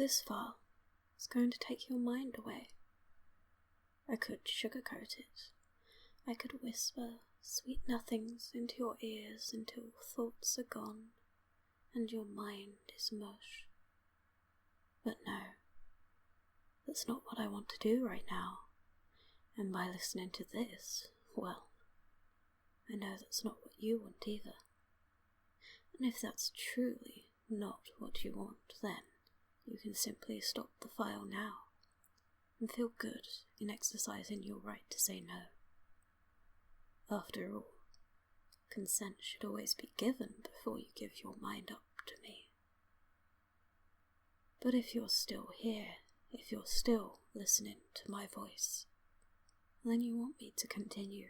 This file is going to take your mind away. I could sugarcoat it. I could whisper sweet nothings into your ears until thoughts are gone and your mind is mush. But no, that's not what I want to do right now. And by listening to this, well, I know that's not what you want either. And if that's truly not what you want, then you can simply stop the file now and feel good in exercising your right to say no. After all, consent should always be given before you give your mind up to me. But if you're still here, if you're still listening to my voice, then you want me to continue.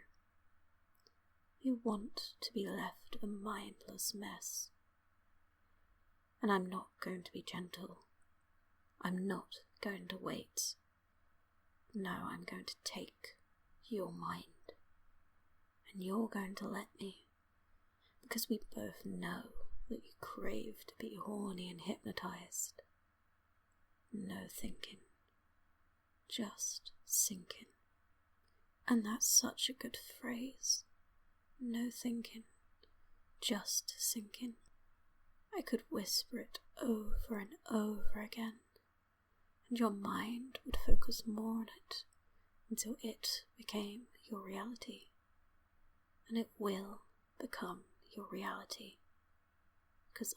You want to be left a mindless mess. And I'm not going to be gentle. I'm not going to wait. No, I'm going to take your mind. And you're going to let me. Because we both know that you crave to be horny and hypnotized. No thinking. Just sinking. And that's such a good phrase. No thinking. Just sinking. I could whisper it over and over again, and your mind would focus more on it until it became your reality. And it will become your reality, because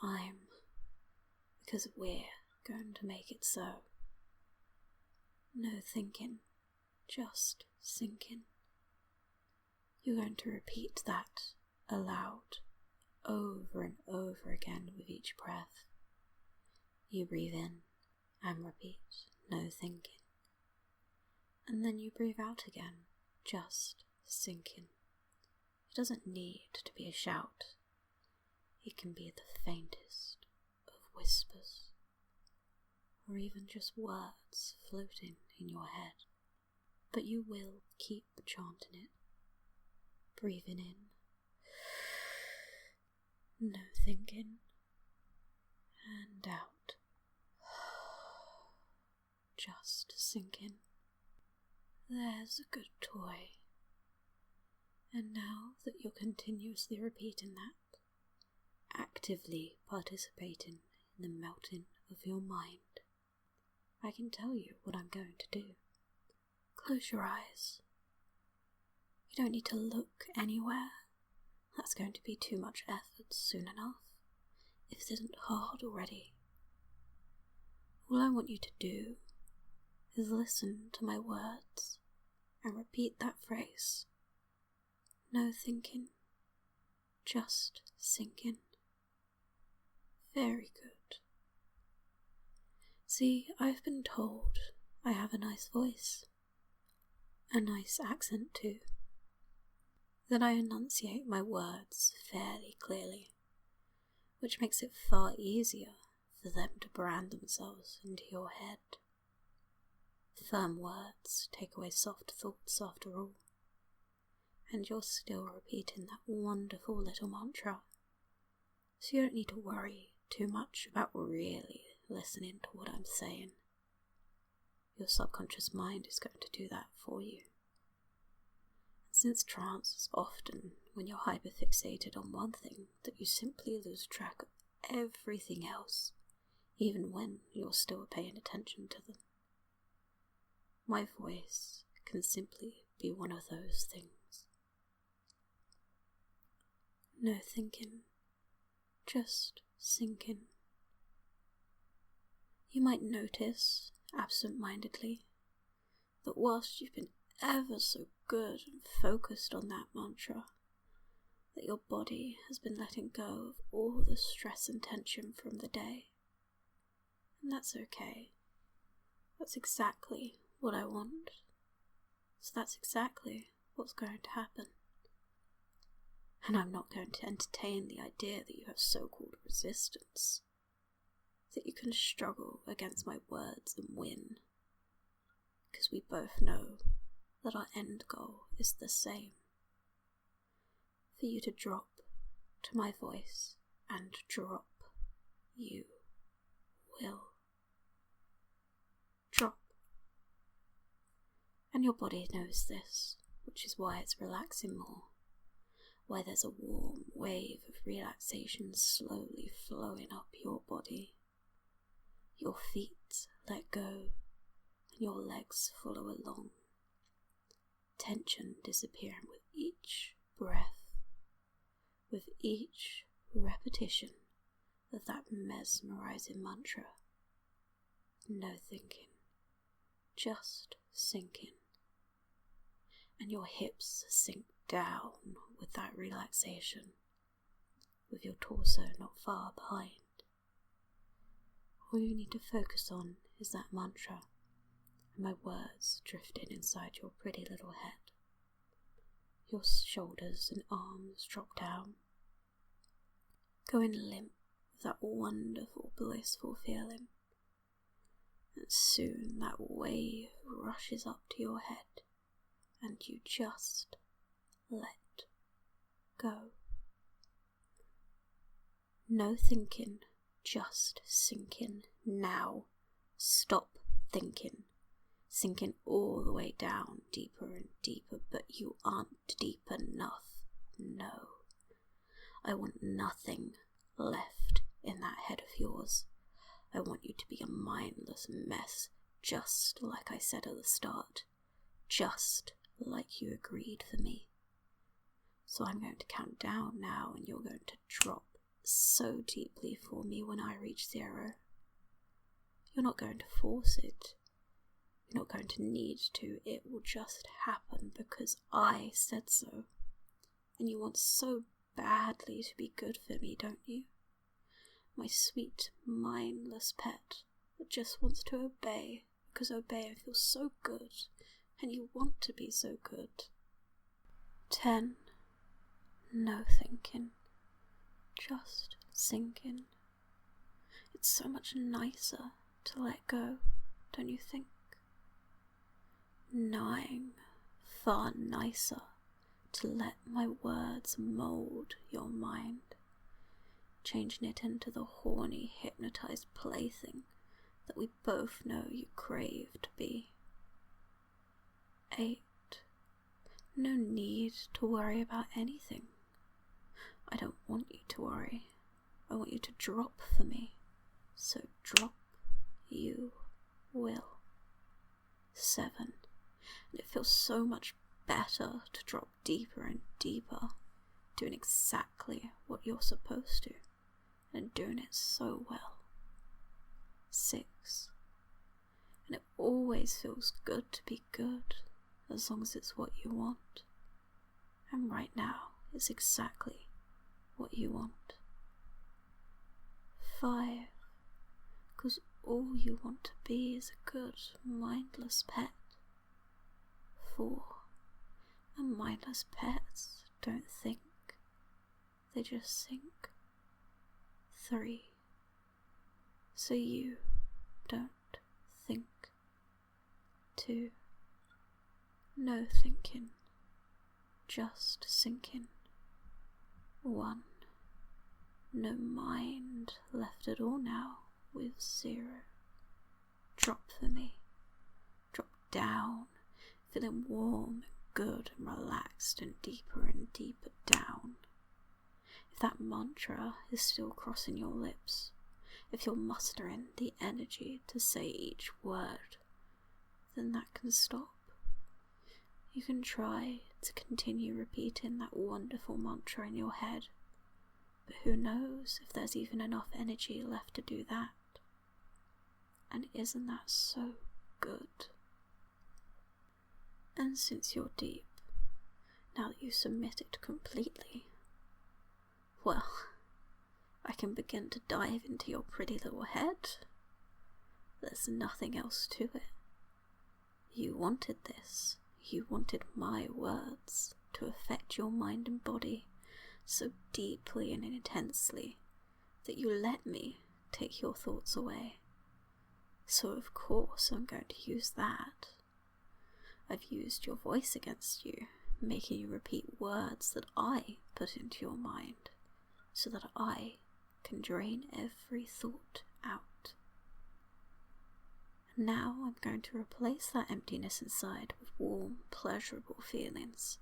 we're going to make it so. No thinking, just sinking. You're going to repeat that aloud, over and over again with each breath. You breathe in and repeat, no thinking. And then you breathe out again, just sinking. It doesn't need to be a shout. It can be the faintest of whispers, or even just words floating in your head. But you will keep chanting it, breathing in, no thinking, and out, just sinking. There's a good toy. And now that you're continuously repeating that, actively participating in the melting of your mind, I can tell you what I'm going to do. Close your eyes. You don't need to look anywhere. That's going to be too much effort soon enough, if it isn't hard already. All I want you to do is listen to my words and repeat that phrase. No thinking, just sinking. Very good. See, I've been told I have a nice voice, a nice accent too, that I enunciate my words fairly clearly, which makes it far easier for them to brand themselves into your head. Firm words take away soft thoughts after all, and you're still repeating that wonderful little mantra, so you don't need to worry too much about really listening to what I'm saying. Your subconscious mind is going to do that for you. Since trance is often when you're hyperfixated on one thing that you simply lose track of everything else, even when you're still paying attention to them. My voice can simply be one of those things. No thinking, just sinking. You might notice, absent-mindedly, that whilst you've been ever so good and focused on that mantra, that your body has been letting go of all the stress and tension from the day. And that's okay. That's exactly what I want. So that's exactly what's going to happen. And I'm not going to entertain the idea that you have so-called resistance, that you can struggle against my words and win, because we both know that our end goal is the same. For you to drop to my voice and drop, you will. And your body knows this, which is why it's relaxing more, why there's a warm wave of relaxation slowly flowing up your body. Your feet let go, and your legs follow along, tension disappearing with each breath, with each repetition of that mesmerizing mantra. No thinking, just sinking. And your hips sink down with that relaxation, with your torso not far behind. All you need to focus on is that mantra and my words drifting inside your pretty little head. Your shoulders and arms drop down, going limp with that wonderful, blissful feeling. And soon that wave rushes up to your head and you just let go. No thinking, just sinking now. Stop thinking. Sinking all the way down, deeper and deeper, but you aren't deep enough. No. I want nothing left in that head of yours. I want you to be a mindless mess, just like I said at the start. Just like you agreed for me. So I'm going to count down now, and you're going to drop so deeply for me when I reach 0. You're not going to force it. You're not going to need to. It will just happen because I said so. And you want so badly to be good for me, don't you? My sweet, mindless pet that just wants to obey, because obeying feels so good, and you want to be so good. 10. No thinking. Just sinking. It's so much nicer to let go, don't you think? 9. Far nicer to let my words mould your mind, changing it into the horny, hypnotized plaything that we both know you crave to be. 8. No need to worry about anything. I don't want you to worry. I want you to drop for me. So drop you will. 7. And it feels so much better to drop deeper and deeper, doing exactly what you're supposed to, and doing it so well. 6. And it always feels good to be good, as long as it's what you want. And right now, it's exactly what you want. 5. Because all you want to be is a good, mindless pet. 4. And mindless pets don't think, they just sink. 3. So you don't think. 2. No thinking, just sinking. 1. No mind left at all now, with 0. Drop for me. Drop down, feeling warm and good and relaxed, and deeper down. If that mantra is still crossing your lips, if you're mustering the energy to say each word, then that can stop. You can try to continue repeating that wonderful mantra in your head, but who knows if there's even enough energy left to do that. And isn't that so good? And since you're deep, now that you submit it completely, well, I can begin to dive into your pretty little head. There's nothing else to it. You wanted this. You wanted my words to affect your mind and body so deeply and intensely that you let me take your thoughts away. So of course I'm going to use that. I've used your voice against you, making you repeat words that I put into your mind, so that I can drain every thought out. Now I'm going to replace that emptiness inside with warm, pleasurable feelings.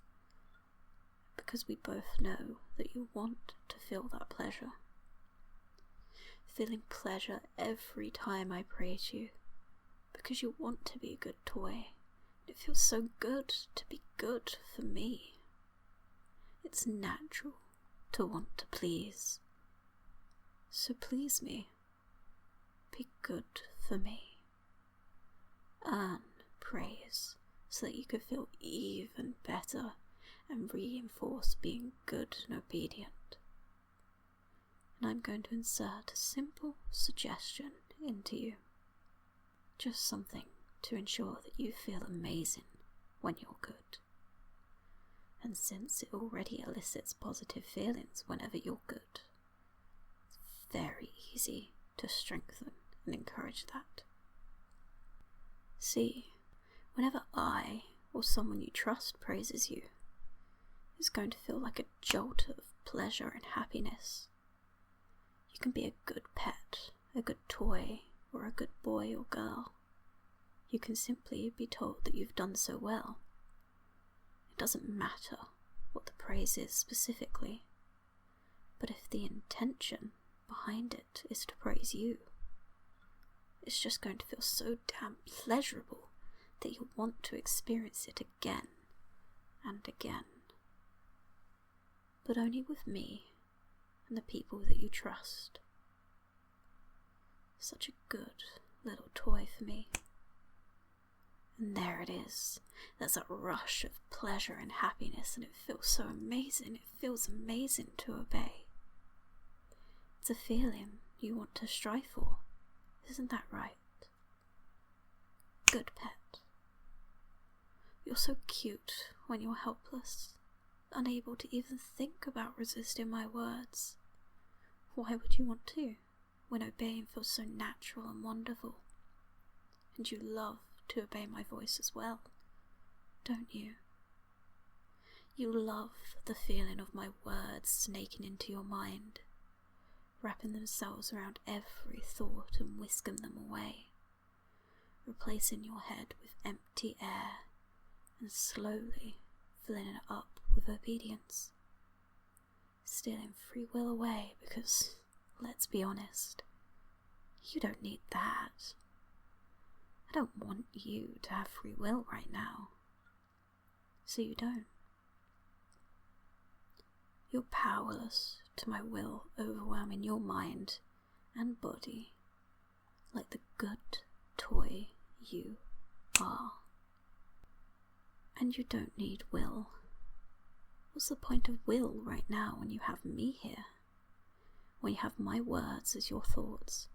Because we both know that you want to feel that pleasure. Feeling pleasure every time I praise you. Because you want to be a good toy. It feels so good to be good for me. It's natural to want to please. So please me. Be good for me. Earn praise so that you can feel even better and reinforce being good and obedient. And I'm going to insert a simple suggestion into you. Just something to ensure that you feel amazing when you're good. And since it already elicits positive feelings whenever you're good, it's very easy to strengthen and encourage that. See, whenever I or someone you trust praises you, it's going to feel like a jolt of pleasure and happiness. You can be a good pet, a good toy, or a good boy or girl. You can simply be told that you've done so well. It doesn't matter what the praise is specifically, but if the intention behind it is to praise you, it's just going to feel so damn pleasurable that you'll want to experience it again and again. But only with me and the people that you trust. Such a good little toy for me. And there it is. There's a rush of pleasure and happiness, and it feels so amazing. It feels amazing to obey. It's a feeling you want to strive for. Isn't that right? Good pet. You're so cute when you're helpless, unable to even think about resisting my words. Why would you want to, when obeying feels so natural and wonderful? And you love to obey my voice as well, don't you? You love the feeling of my words snaking into your mind, wrapping themselves around every thought and whisking them away, replacing your head with empty air and slowly filling it up with obedience, stealing free will away because, let's be honest, you don't need that. I don't want you to have free will right now, so you don't. You're powerless to my will overwhelming your mind and body like the good toy you are. And you don't need will. What's the point of will right now when you have me here? When you have my words as your thoughts,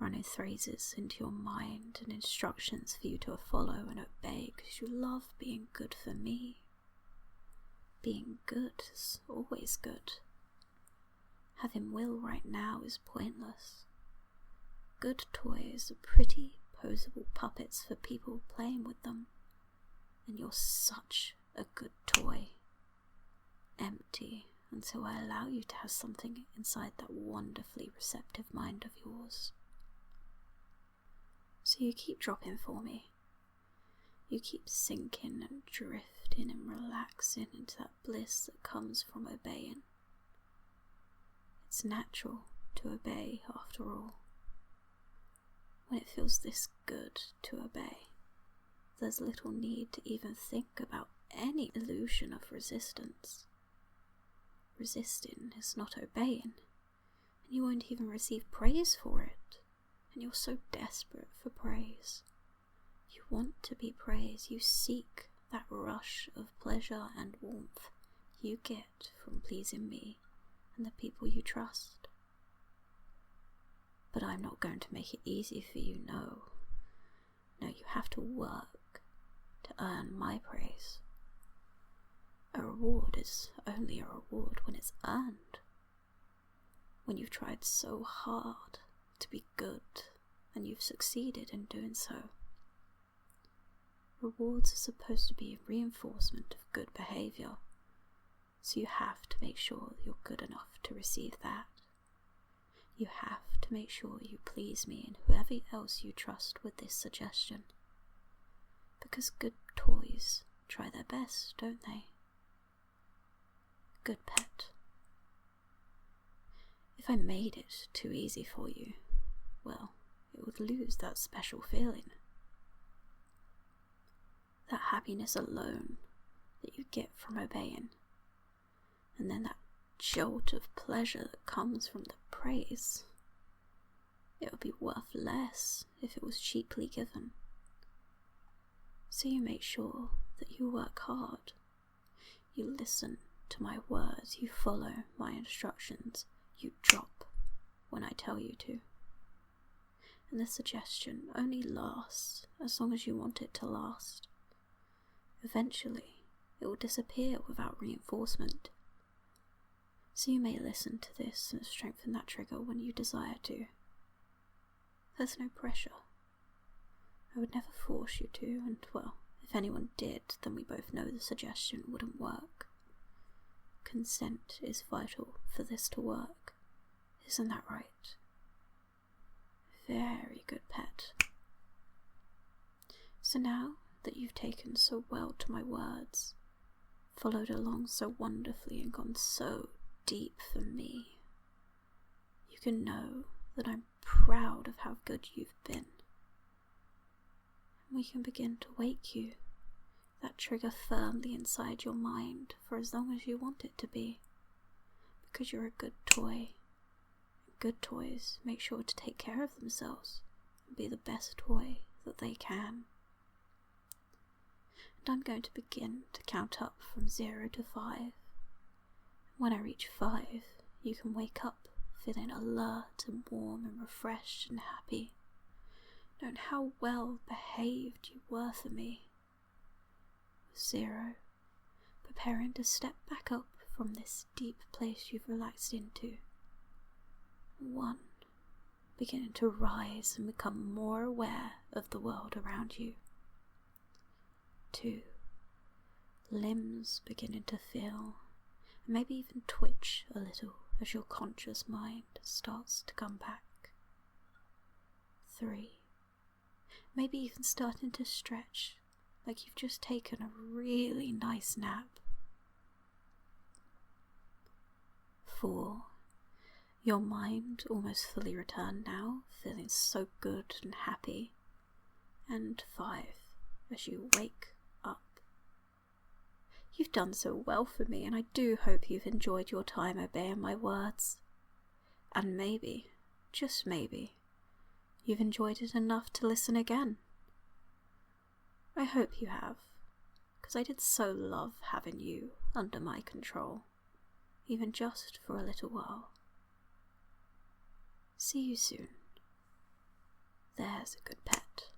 running phrases into your mind and instructions for you to follow and obey because you love being good for me. Being good is always good. Having will right now is pointless. Good toys are pretty, posable puppets for people playing with them. And you're such a good toy. Empty until I allow you to have something inside that wonderfully receptive mind of yours. So you keep dropping for me. You keep sinking and drifting and relaxing into that bliss that comes from obeying. It's natural to obey after all. When it feels this good to obey, there's little need to even think about any illusion of resistance. Resisting is not obeying, and you won't even receive praise for it, and you're so desperate for praise. You want to be praised, you seek that rush of pleasure and warmth you get from pleasing me and the people you trust. But I'm not going to make it easy for you, no. No, you have to work to earn my praise. A reward is only a reward when it's earned. When you've tried so hard to be good and you've succeeded in doing so. Rewards are supposed to be a reinforcement of good behaviour, so you have to make sure you're good enough to receive that. You have to make sure you please me and whoever else you trust with this suggestion. Because good toys try their best, don't they? Good pet. If I made it too easy for you, well, it would lose that special feeling. That happiness alone that you get from obeying. And then that jolt of pleasure that comes from the praise. It would be worth less if it was cheaply given. So you make sure that you work hard. You listen to my words, you follow my instructions, you drop when I tell you to. And the suggestion only lasts as long as you want it to last. Eventually, it will disappear without reinforcement. So you may listen to this and strengthen that trigger when you desire to. There's no pressure. I would never force you to, and well, if anyone did, then we both know the suggestion wouldn't work. Consent is vital for this to work. Isn't that right? Very good, pet. So now that you've taken so well to my words, followed along so wonderfully and gone so deep for me, you can know that I'm proud of how good you've been. We can begin to wake you, that trigger firmly inside your mind for as long as you want it to be, because you're a good toy. Good toys make sure to take care of themselves and be the best toy that they can. And I'm going to begin to count up from 0 to 5. When I reach 5, you can wake up feeling alert and warm and refreshed and happy, knowing how well behaved you were for me. 0, preparing to step back up from this deep place you've relaxed into. 1, beginning to rise and become more aware of the world around you. 2, limbs beginning to feel, and maybe even twitch a little as your conscious mind starts to come back. 3, maybe even starting to stretch, like you've just taken a really nice nap. 4, your mind almost fully returned now, feeling so good and happy. And 5, as you wake up. You've done so well for me, and I do hope you've enjoyed your time obeying my words. And maybe, just maybe, you've enjoyed it enough to listen again. I hope you have, because I did so love having you under my control, even just for a little while. See you soon. There's a good pet.